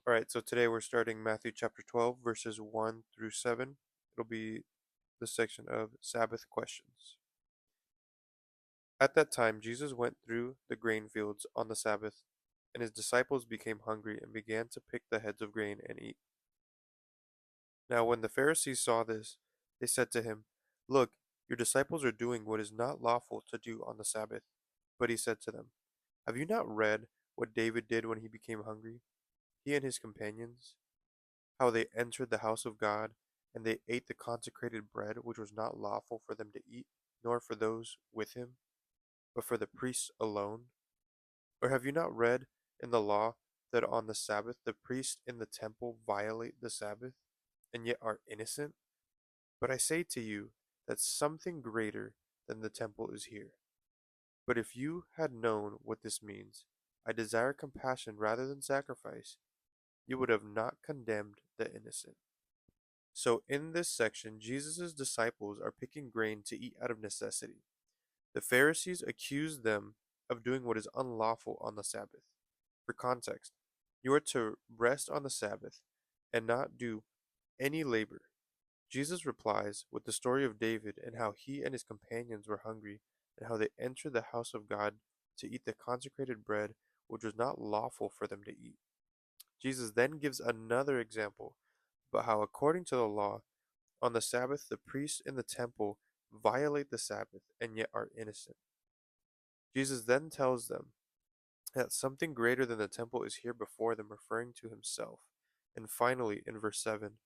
All right, so today we're starting Matthew chapter 12, verses 1 through 7. It'll be the section of Sabbath questions. At that time, Jesus went through the grain fields on the Sabbath, and his disciples became hungry and began to pick the heads of grain and eat. Now, when the Pharisees saw this, they said to him, "Look, your disciples are doing what is not lawful to do on the Sabbath." But he said to them, "Have you not read what David did when he became hungry, he and his companions? How they entered the house of God, and they ate the consecrated bread which was not lawful for them to eat, nor for those with him, but for the priests alone? Or have you not read in the law that on the Sabbath the priests in the temple violate the Sabbath, and yet are innocent? But I say to you that something greater than the temple is here. But if you had known what this means, I desire compassion rather than sacrifice, you would have not condemned the innocent." So in this section, Jesus' disciples are picking grain to eat out of necessity. The Pharisees accuse them of doing what is unlawful on the Sabbath. For context, you are to rest on the Sabbath and not do any labor. Jesus replies with the story of David and how he and his companions were hungry and how they entered the house of God to eat the consecrated bread which was not lawful for them to eat. Jesus then gives another example about how, according to the law, on the Sabbath, the priests in the temple violate the Sabbath and yet are innocent. Jesus then tells them that something greater than the temple is here before them, referring to himself. And finally, in verse 7,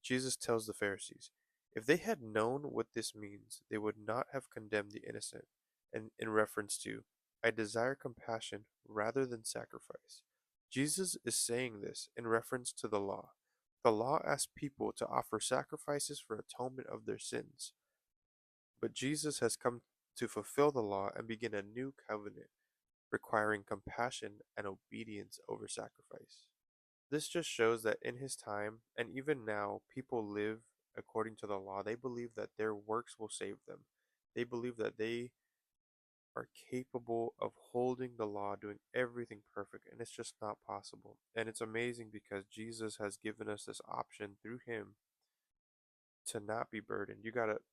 Jesus tells the Pharisees, if they had known what this means, they would not have condemned the innocent. And in reference to, I desire compassion rather than sacrifice. Jesus is saying this in reference to the law. The law asked people to offer sacrifices for atonement of their sins. But Jesus has come to fulfill the law and begin a new covenant, requiring compassion and obedience over sacrifice. This just shows that in his time, and even now, people live according to the law. They believe that their works will save them. They believe that they are capable of holding the law, doing everything perfect, and it's just not possible. And it's amazing because Jesus has given us this option through him to not be burdened. You gotta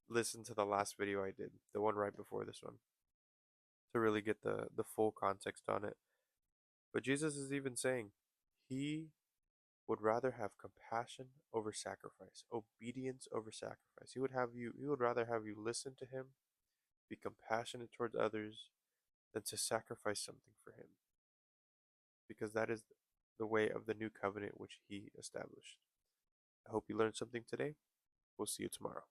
listen to the last video I did, the one right before this one, to really get the full context on it. But Jesus is even saying he would rather have compassion over sacrifice, obedience over sacrifice. He would rather have you listen to him, be compassionate towards others, than to sacrifice something for him. Because that is the way of the new covenant which he established. I hope you learned something today. We'll see you tomorrow.